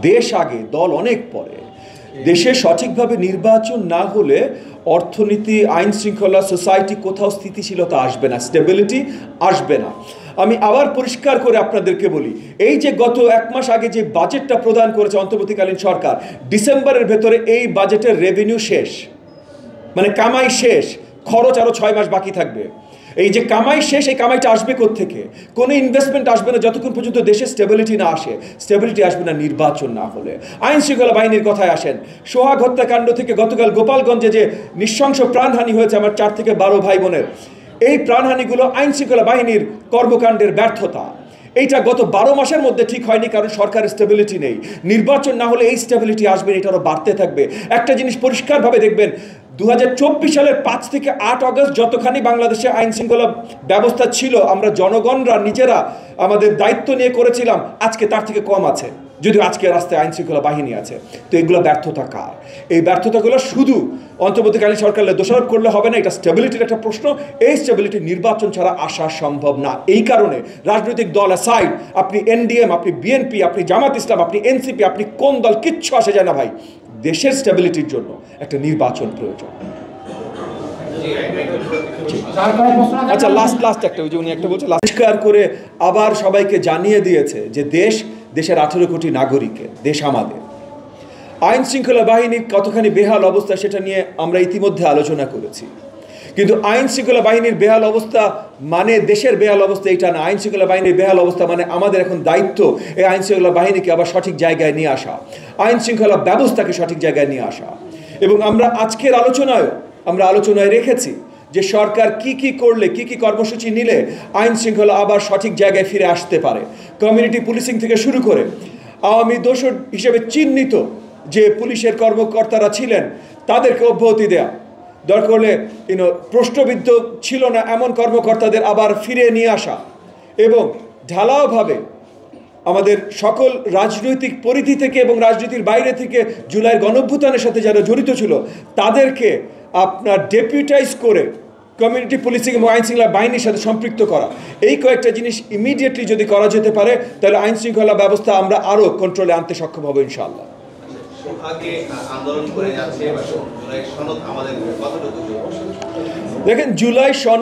দেশ আগে, দল অনেক পরে। দেশে সঠিকভাবে নির্বাচন না হলে অর্থনীতি, আইন শৃঙ্খলা, সোসাইটি কোথাও স্থিতিশীলতা আসবে না, স্টেবিলিটি আসবে না। আমি আবার পরিষ্কার করে আপনাদেরকে বলি, এই যে গত 1 মাস আগে যে বাজেটটা প্রদান করেছে অন্তর্বর্তীকালীন সরকার, ডিসেম্বরের ভেতরে এই বাজেটের রেভিনিউ শেষ, মানে কামাই শেষ, খরচ আরো 6 মাস বাকি থাকবে। এই যে কামাই শেষ, এই কামাইটা আসবে কোত্থেকে? কোনো ইনভেস্টমেন্ট আসবে না যতক্ষণ পর্যন্ত দেশে স্টেবিলিটি না আসে। স্টেবিলিটি আসবে না নির্বাচন না হলে। আইন শৃঙ্খলা বাহিনীর কথায় আসেন, সোহাগ হত্যাকাণ্ড থেকে গতকাল গোপালগঞ্জে যে নৃশংস প্রাণহানি হয়েছে আমার 4 থেকে 12 ভাই বোনের, এই প্রাণহানিগুলো আইন শৃঙ্খলা বাহিনীর কর্মকাণ্ডের ব্যর্থতা। এইটা গত 12 মাসের মধ্যে ঠিক হয়নি, কারণ সরকারের স্টেবিলিটি নেই। নির্বাচন না হলে এই স্টেবিলিটি আসবে, এটা আরও বাড়তে থাকবে। একটা জিনিস পরিষ্কারভাবে দেখবেন, 2024 সালের 5 থেকে 8 অগস্ট যতখানি বাংলাদেশে আইন শৃঙ্খলা ব্যবস্থা ছিল, আমরা জনগণরা নিজেরা আমাদের দায়িত্ব নিয়ে করেছিলাম, আজকে তার থেকে কম আছে, যদিও আজকে রাস্তায় আইন শৃঙ্খলা বাহিনী আছে। তো এগুলো ব্যর্থতা কার? এই ব্যর্থতাগুলো শুধু অন্তর্বর্তীকালীন সরকারের দোষারোপ করলে হবে না, এটা স্টেবিলিটির একটা প্রশ্ন। এই স্টেবিলিটি নির্বাচন ছাড়া আসা সম্ভব না। এই কারণে রাজনৈতিক দল অ্যাসাইড, আপনি এনডিএম, আপনি বিএনপি, আপনি জামাত ইসলাম, আপনি এনসিপি, আপনি কোন দল, কিচ্ছু আসে যায় না ভাই। দেশের স্টেবিলিটির জন্য একটা নির্বাচন প্রয়োজন। আচ্ছা, লাস্ট একটা, ওই যে উনি একটা বলছে, পরিষ্কার করে আবার সবাইকে জানিয়ে দিয়েছে যে দেশের 18 কোটি নাগরিকের দেশ আমাদের। আইন শৃঙ্খলা বাহিনীর কতখানি বেহাল অবস্থা সেটা নিয়ে আমরা ইতিমধ্যে আলোচনা করেছি। কিন্তু আইন শৃঙ্খলা বাহিনীর বেহাল অবস্থা মানে দেশের বেহাল অবস্থা এটা না। আইন শৃঙ্খলা বাহিনীর বেহাল অবস্থা মানে আমাদের এখন দায়িত্ব এই আইন শৃঙ্খলা বাহিনীকে আবার সঠিক জায়গায় নিয়ে আসা, আইন শৃঙ্খলা ব্যবস্থাকে সঠিক জায়গায় নিয়ে আসা। এবং আমরা আজকের আলোচনায় রেখেছি যে সরকার কি করলে, কি কর্মসূচি নিলে আইন শৃঙ্খলা আবার সঠিক জায়গায় ফিরে আসতে পারে। কমিউনিটি পুলিশিং থেকে শুরু করে আওয়ামী দোষর হিসেবে চিহ্নিত যে পুলিশের কর্মকর্তারা ছিলেন তাদেরকে অব্যাহতি দেয়া, দরকার হলে প্রশ্নবিদ্ধ ছিল না এমন কর্মকর্তাদের আবার ফিরে নিয়ে আসা, এবং ঢালাওভাবে আমাদের সকল রাজনৈতিক পরিধি থেকে এবং রাজনীতির বাইরে থেকে জুলাইয়ের গণঅভ্যুত্থানের সাথে যারা জড়িত ছিল তাদেরকে আপনার ডেপুটাইজ করে কমিউনিটি পুলিশিং এবং আইন শৃঙ্খলা বাহিনীর সাথে সম্পৃক্ত করা। এই কয়েকটা জিনিস ইমিডিয়েটলি যদি করা যেতে পারে, তাহলে আইন শৃঙ্খলা ব্যবস্থা আমরা আরও কন্ট্রোলে আনতে সক্ষম হবো ইনশাআল্লাহ। দেখেন, জুলাই সনদ